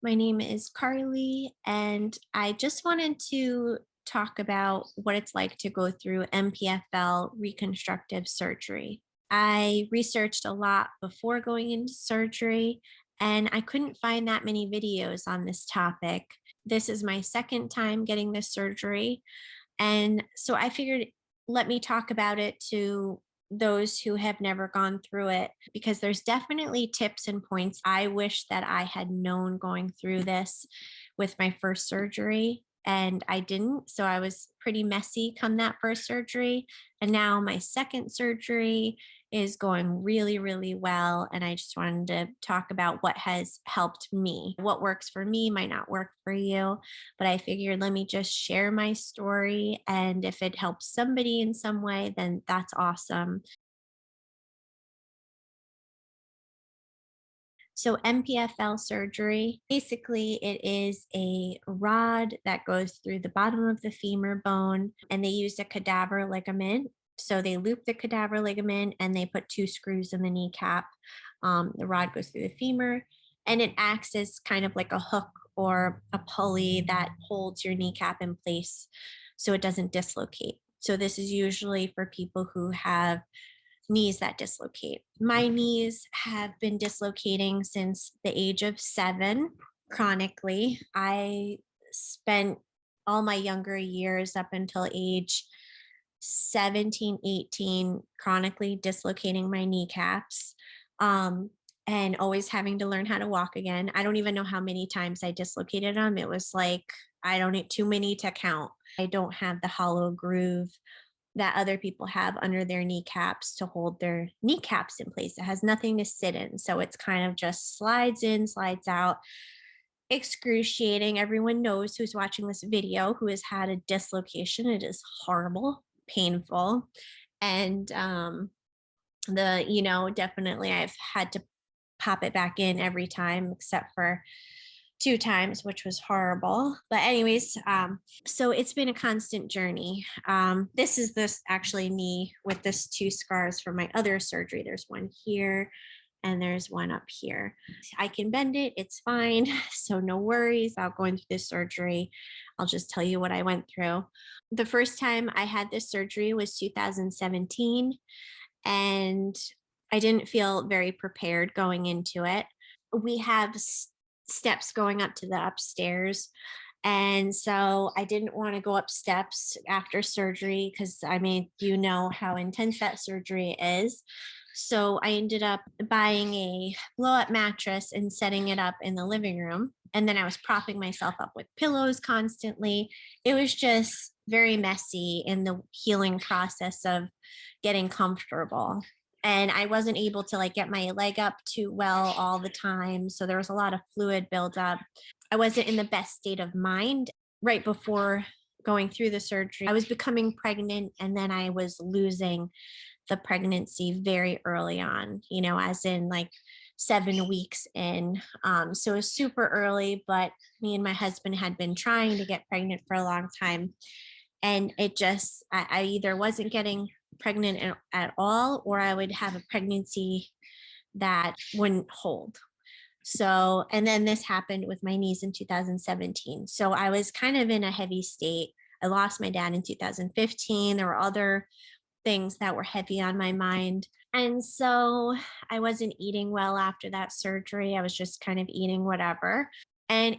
My name is Carly, and I just wanted to talk about what it's like to go through MPFL reconstructive surgery. I researched a lot before going into surgery, and I couldn't find that many videos on this topic. This is my second time getting this surgery, and so I figured let me talk about it to those who have never gone through it because there's definitely tips and points I wish that I had known going through this with my first surgery and I didn't. So I was pretty messy come that first surgery. And now my second surgery is going really, really well. And I just wanted to talk about what has helped me. What works for me might not work for you, but I figured let me just share my story. And if it helps somebody in some way, then that's awesome. So MPFL surgery, basically it is a rod that goes through the bottom of the femur bone and they use a cadaver ligament. So they loop the cadaver ligament and they put two screws in the kneecap. The rod goes through the femur and it acts as kind of like a hook or a pulley that holds your kneecap in place so it doesn't dislocate. So this is usually for people who have knees that dislocate. My knees have been dislocating since the age of 7 chronically. I spent all my younger years up until age 17, 18, chronically dislocating my kneecaps. And always having to learn how to walk again. I don't even know how many times I dislocated them. It was like, I don't need too many to count. I don't have the hollow groove that other people have under their kneecaps to hold their kneecaps in place. It has nothing to sit in. So it's kind of just slides in, slides out, excruciating. Everyone knows who's watching this video who has had a dislocation. It is horrible, painful. And definitely I've had to pop it back in every time except for 2 times, which was horrible. But anyways, so it's been a constant journey. This is this actually me with this 2 scars from my other surgery. There's one here and there's one up here. I can bend it, it's fine. So no worries about going through this surgery. I'll just tell you what I went through. The first time I had this surgery was 2017, and I didn't feel very prepared going into it. We have steps going up to the upstairs. And so I didn't want to go up steps after surgery because I mean, you know how intense that surgery is. So I ended up buying a blow up mattress and setting it up in the living room. And then I was propping myself up with pillows constantly. It was just very messy in the healing process of getting comfortable. And I wasn't able to like get my leg up too well all the time. So there was a lot of fluid buildup. I wasn't in the best state of mind right before going through the surgery. I was becoming pregnant and then I was losing the pregnancy very early on, as in like 7 weeks in. So it was super early, but me and my husband had been trying to get pregnant for a long time. And it just, I either wasn't getting pregnant at all, or I would have a pregnancy that wouldn't hold. So, and then this happened with my knees in 2017. So I was kind of in a heavy state. I lost my dad in 2015. There were other things that were heavy on my mind. And so I wasn't eating well after that surgery. I was just kind of eating whatever. And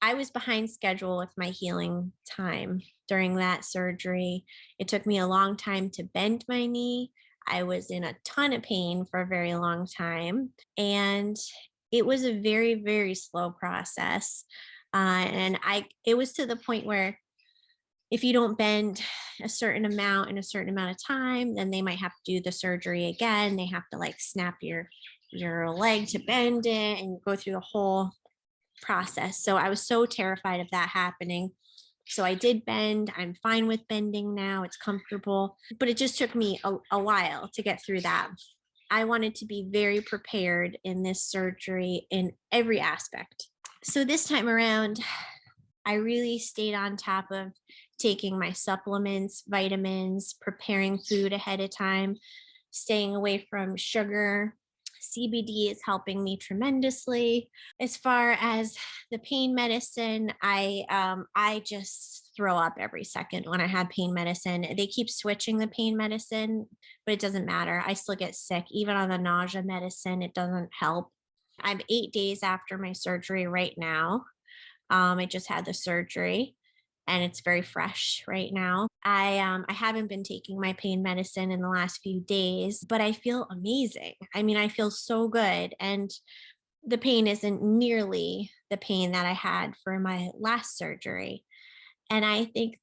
I was behind schedule with my healing time during that surgery. It took me a long time to bend my knee. I was in a ton of pain for a very long time. And it was a very, very slow process. It was to the point where if you don't bend a certain amount in a certain amount of time, then they might have to do the surgery again. They have to like snap your leg to bend it and go through the whole process. So I was so terrified of that happening. So I did bend. I'm fine with bending now. It's comfortable, but it just took me a while to get through that. I wanted to be very prepared in this surgery in every aspect. So this time around, I really stayed on top of taking my supplements, vitamins, preparing food ahead of time, staying away from sugar, CBD is helping me tremendously. As far as the pain medicine, I just throw up every second when I have pain medicine. They keep switching the pain medicine, but it doesn't matter. I still get sick. Even on the nausea medicine, it doesn't help. I'm 8 days after my surgery right now. I just had the surgery and it's very fresh right now. I haven't been taking my pain medicine in the last few days, but I feel amazing. I mean, I feel so good, and the pain isn't nearly the pain that I had for my last surgery. And I think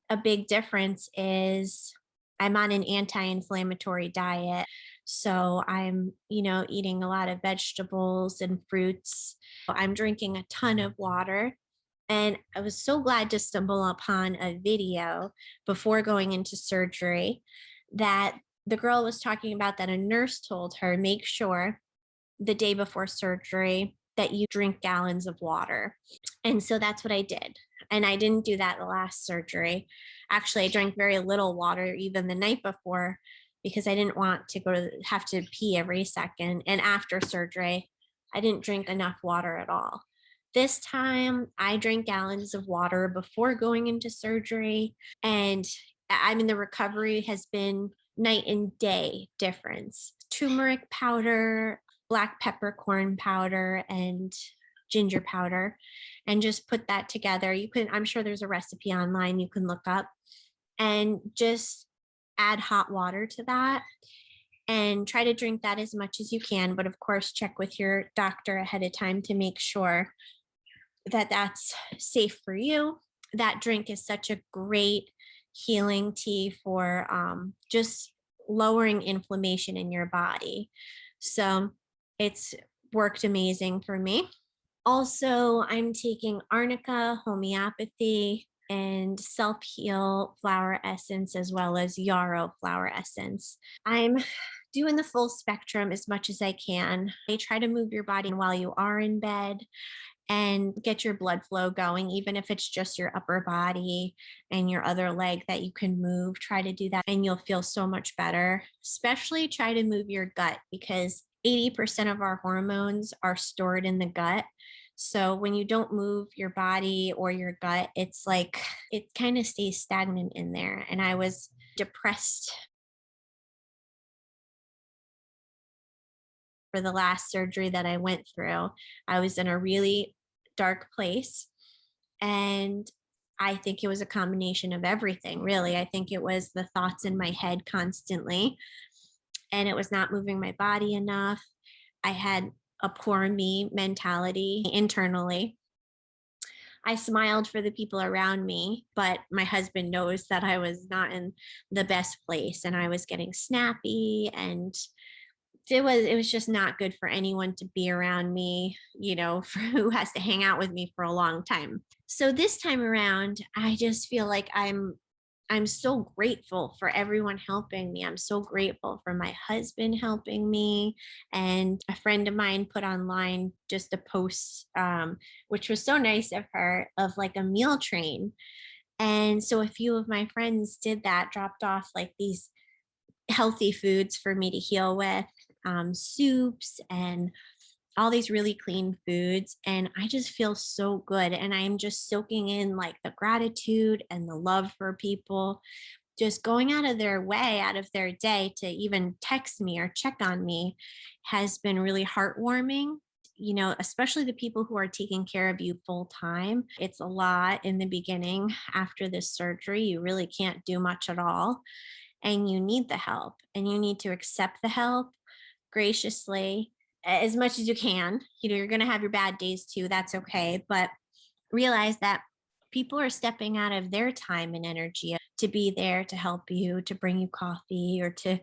a big difference is I'm on an anti-inflammatory diet. So I'm, eating a lot of vegetables and fruits. I'm drinking a ton of water. And I was so glad to stumble upon a video before going into surgery that the girl was talking about that a nurse told her, make sure the day before surgery that you drink gallons of water. And so that's what I did. And I didn't do that the last surgery. Actually, I drank very little water even the night before because I didn't want to have to pee every second. And after surgery, I didn't drink enough water at all. This time, I drank gallons of water before going into surgery. And I mean, the recovery has been night and day difference. Turmeric powder, black peppercorn powder, and ginger powder, and just put that together. I'm sure there's a recipe online you can look up, and just add hot water to that and try to drink that as much as you can. But of course, check with your doctor ahead of time to make sure that that's safe for you. That drink is such a great healing tea for just lowering inflammation in your body. So it's worked amazing for me. Also, I'm taking arnica, homeopathy, and self heal flower essence, as well as yarrow flower essence. I'm doing the full spectrum as much as I can. I try to move your body while you are in bed and get your blood flow going, even if it's just your upper body and your other leg that you can move. Try to do that and you'll feel so much better. Especially try to move your gut because 80% of our hormones are stored in the gut. So when you don't move your body or your gut, it's like it kind of stays stagnant in there. And I was depressed for the last surgery that I went through. I was in a really dark place. And I think it was a combination of everything, really. I think it was the thoughts in my head constantly, and it was not moving my body enough. I had a poor me mentality internally. I smiled for the people around me, but my husband knows that I was not in the best place and I was getting snappy, and it was just not good for anyone to be around me, who has to hang out with me for a long time. So this time around, I just feel like I'm so grateful for everyone helping me. I'm so grateful for my husband helping me. And a friend of mine put online just a post, which was so nice of her, of like a meal train. And so a few of my friends did that, dropped off like these healthy foods for me to heal with, soups and all these really clean foods. And I just feel so good. And I'm just soaking in like the gratitude and the love for people, just going out of their way, out of their day to even text me or check on me has been really heartwarming. Especially the people who are taking care of you full time. It's a lot in the beginning after this surgery. You really can't do much at all. And you need the help and you need to accept the help graciously as much as you can. You're going to have your bad days too. That's okay. But realize that people are stepping out of their time and energy to be there to help you, to bring you coffee or to,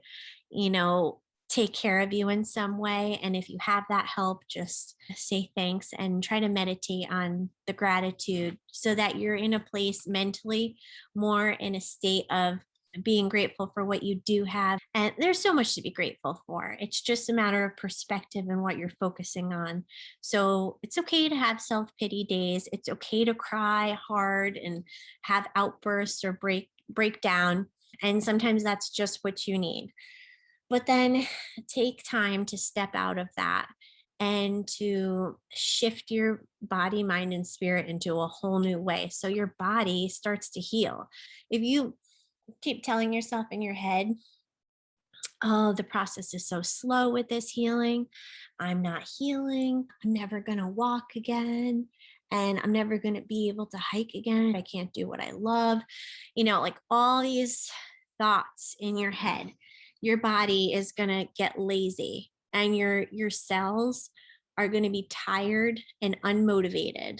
take care of you in some way. And if you have that help, just say thanks and try to meditate on the gratitude so that you're in a place mentally more in a state of being grateful for what you do have. And there's so much to be grateful for. It's just a matter of perspective and what you're focusing on. So it's okay to have self-pity days. It's okay to cry hard and have outbursts or break down. And sometimes that's just what you need. But then take time to step out of that and to shift your body, mind, and spirit into a whole new way. So your body starts to heal. If you keep telling yourself in your head, oh, the process is so slow with this healing. I'm not healing. I'm never going to walk again. And I'm never going to be able to hike again. I can't do what I love. Like all these thoughts in your head, your body is going to get lazy and your cells are going to be tired and unmotivated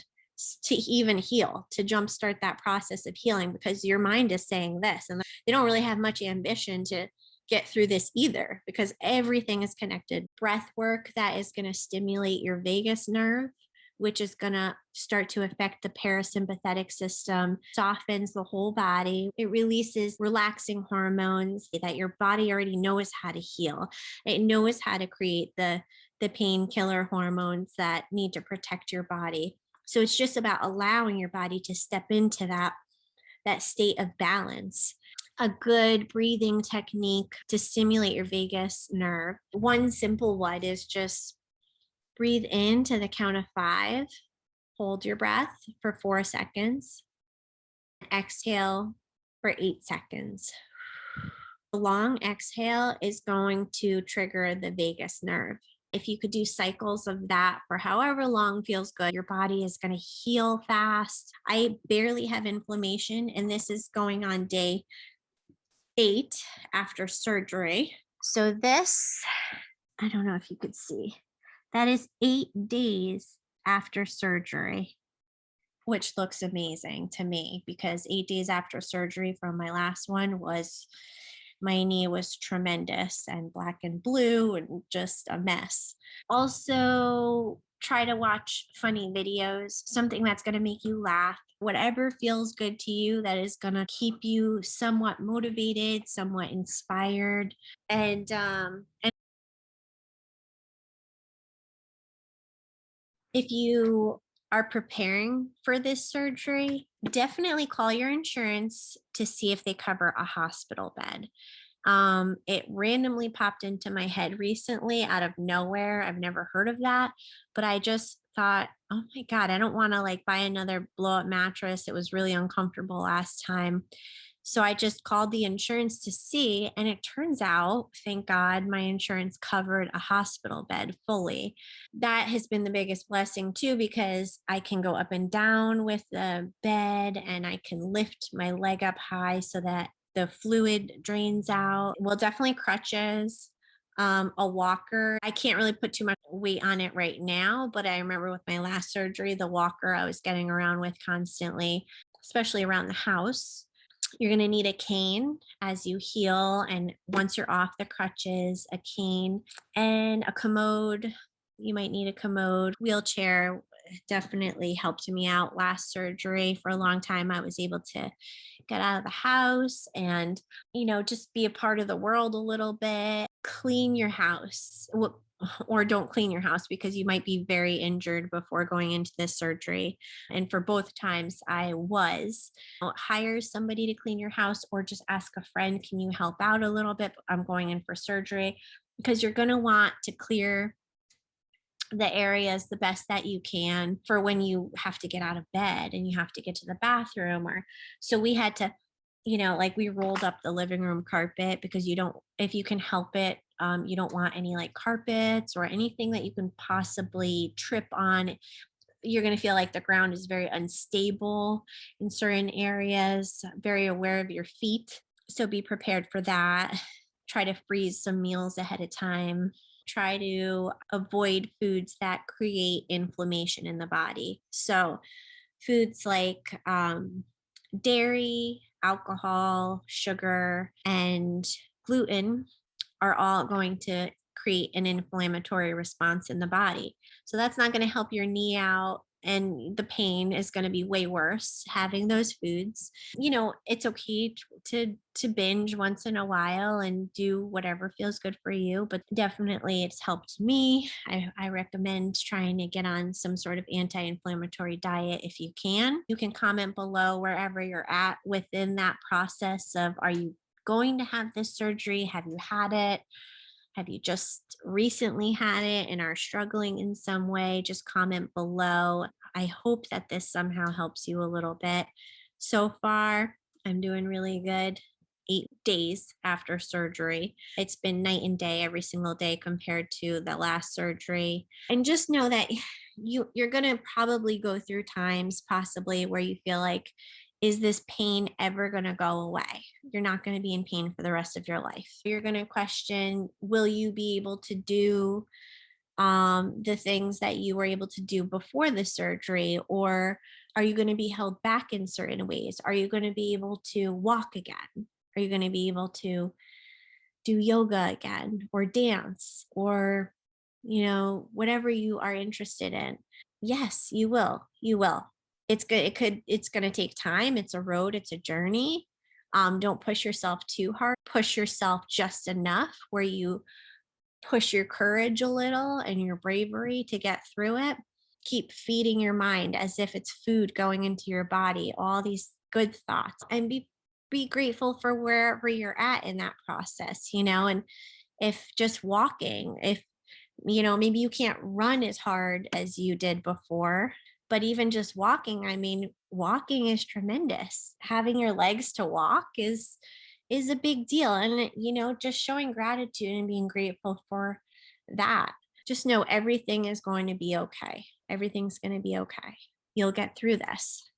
to even heal, to jumpstart that process of healing, because your mind is saying this and they don't really have much ambition to get through this either, because everything is connected. Breath work that is going to stimulate your vagus nerve, which is going to start to affect the parasympathetic system, softens the whole body. It releases relaxing hormones that your body already knows how to heal. It knows how to create the painkiller hormones that need to protect your body. So it's just about allowing your body to step into that state of balance. A good breathing technique to stimulate your vagus nerve. One simple one is just breathe in to the count of 5, hold your breath for 4 seconds, exhale for 8 seconds. The long exhale is going to trigger the vagus nerve. If you could do cycles of that for however long feels good, your body is going to heal fast. I barely have inflammation, and this is going on day 8 after surgery. So this, I don't know if you could see, that is 8 days after surgery, which looks amazing to me because 8 days after surgery from my last one was, my knee was tremendous and black and blue and just a mess. Also, try to watch funny videos, something that's going to make you laugh, whatever feels good to you, that is going to keep you somewhat motivated, somewhat inspired. And if you are preparing for this surgery, definitely call your insurance to see if they cover a hospital bed. It randomly popped into my head recently out of nowhere. I've never heard of that, but I just thought, oh my God, I don't want to like buy another blow up mattress. It was really uncomfortable last time. So I just called the insurance to see, and it turns out, thank God, my insurance covered a hospital bed fully. That has been the biggest blessing too, because I can go up and down with the bed and I can lift my leg up high so that the fluid drains out. Well, definitely crutches, a walker. I can't really put too much weight on it right now, but I remember with my last surgery, the walker I was getting around with constantly, especially around the house. You're going to need a cane as you heal. And once you're off the crutches, a cane and a commode. You might need a commode. Wheelchair definitely helped me out last surgery. For a long time, I was able to get out of the house and, just be a part of the world a little bit. Clean your house. Or don't clean your house because you might be very injured before going into this surgery. And for both times, I was. Hire somebody to clean your house or just ask a friend, can you help out a little bit? I'm going in for surgery, because you're going to want to clear the areas the best that you can for when you have to get out of bed and you have to get to the bathroom. Or so we had to, like we rolled up the living room carpet because you don't, if you can help it, you don't want any like carpets or anything that you can possibly trip on. You're going to feel like the ground is very unstable in certain areas. Very aware of your feet, so be prepared for that. Try to freeze some meals ahead of time. Try to avoid foods that create inflammation in the body. So foods like dairy, alcohol, sugar, and gluten are all going to create an inflammatory response in the body. So that's not going to help your knee out. And the pain is going to be way worse having those foods. It's okay to binge once in a while and do whatever feels good for you, but definitely it's helped me. I recommend trying to get on some sort of anti-inflammatory diet if you can. You can comment below wherever you're at within that process of, are you going to have this surgery? Have you had it? Have you just recently had it and are struggling in some way? Just comment below. I hope that this somehow helps you a little bit. So far, I'm doing really good. 8 days after surgery. It's been night and day every single day compared to the last surgery. And just know that you're gonna probably go through times possibly where you feel like, is this pain ever going to go away? You're not going to be in pain for the rest of your life. You're going to question, will you be able to do the things that you were able to do before the surgery? Or are you going to be held back in certain ways? Are you going to be able to walk again? Are you going to be able to do yoga again or dance or, whatever you are interested in? Yes, you will. You will. It's good. It's going to take time. It's a road, it's a journey. Don't push yourself too hard. Push yourself just enough where you push your courage a little and your bravery to get through it. Keep feeding your mind as if it's food going into your body, all these good thoughts, and be grateful for wherever you're at in that process, and if just walking, if maybe you can't run as hard as you did before, but even just walking, I mean, walking is tremendous. Having your legs to walk is a big deal. And just showing gratitude and being grateful for that. Just know everything is going to be okay. Everything's going to be okay. You'll get through this.